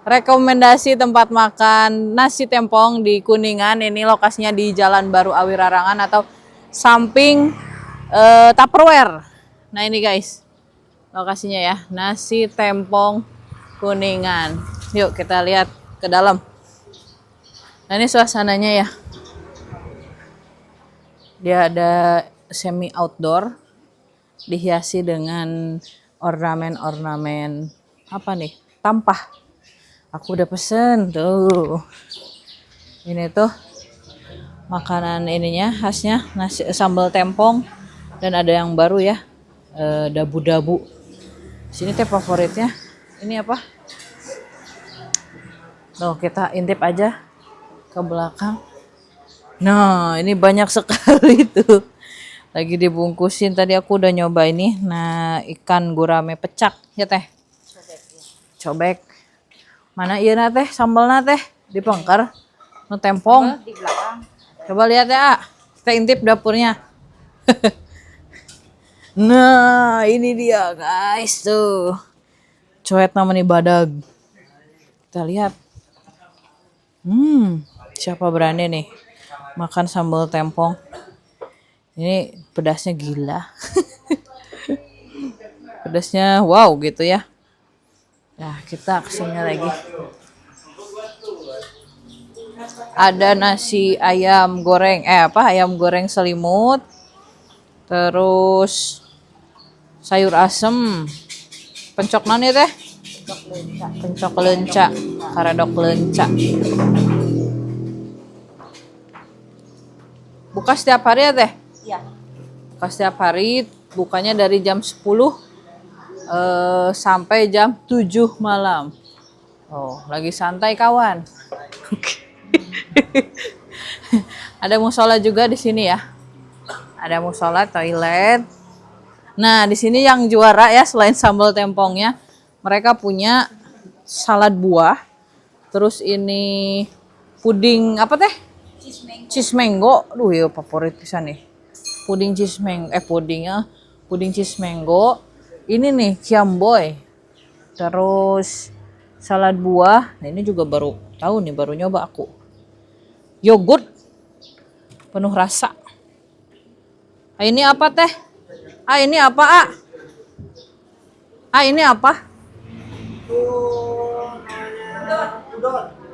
rekomendasi tempat makan nasi tempong di Kuningan. Ini lokasinya di Jalan Baru Awirarangan atau samping Tupperware. Nah ini guys, lokasinya ya, nasi tempong Kuningan. Yuk kita lihat ke dalam. Nah ini suasananya ya. Dia ada semi outdoor, dihiasi dengan ornamen-ornamen apa nih? Tampah. Aku udah pesen tuh. Ini tuh makanan ininya khasnya nasi sambal tempong dan ada yang baru ya, dabu-dabu. Sini teh favoritnya ini apa? Tuh kita intip aja ke belakang. Nah ini banyak sekali tuh. Lagi dibungkusin, tadi aku udah nyoba ini. Nah ikan gurame pecak ya teh. Cobek. Mana iya na teh sambalna teh dipengker. Nu tempong. Di belakang. Coba lihat ya. Kita intip dapurnya. Nah ini dia guys tuh. Coet namanya badag. Kita lihat. Siapa berani nih makan sambal tempong? Ini pedasnya gila. Pedasnya wow gitu ya. Nah kita kesini lagi. Ada nasi ayam goreng, ayam goreng selimut. Terus sayur asem. Pencok nani teh? Pencok lenca. Karedok lenca. Buka setiap hari ya teh? Iya. Buka setiap hari, bukanya dari jam 10 sampai jam 7 malam. Oh, lagi santai kawan. Ada musola juga di sini ya. Ada musola, toilet. Nah, di sini yang juara ya selain sambal tempongnya, mereka punya salad buah. Terus ini puding apa teh? Cheese mango. Aduh ya favorit pisan nih. Puding cheese mango, puding cheese mango. Ini nih kiamboy. Terus salad buah. Nah, ini juga baru tahu nih, baru nyoba aku. Yogurt penuh rasa. Ini apa teh? Ini apa, ini apa?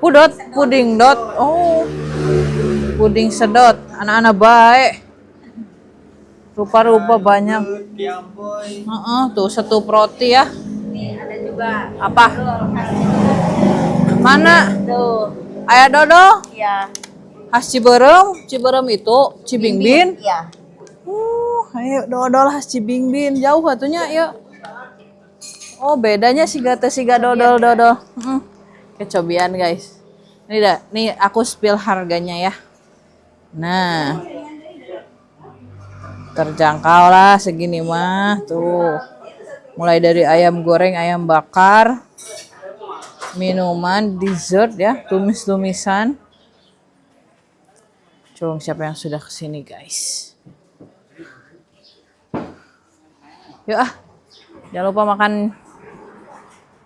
Pudot, puding dot. Oh. Puding sedot, anak-anak baik. Rupa-rupa banyak. Tuh satu roti ya. Ini ada juga. Apa? Mana? Tuh. Ayah dodol? Iya. Khas Ciberem, Ciberem itu Cibingbin. Iya. Ayo dodol khas Cibingbin, jauh atunya yuk. Oh bedanya siga dodol. Kecobian guys. Ini dah, nih aku spill harganya ya. Nah, terjangkau lah segini mah tuh. Mulai dari ayam goreng, ayam bakar, minuman, dessert ya, tumis-tumisan. Coba siapa yang sudah kesini guys. Yuk jangan lupa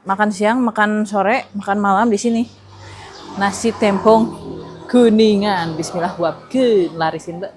makan siang, makan sore, makan malam di sini. Nasi tempong Kuningan. Bismillah wabkeun larisin Mbak.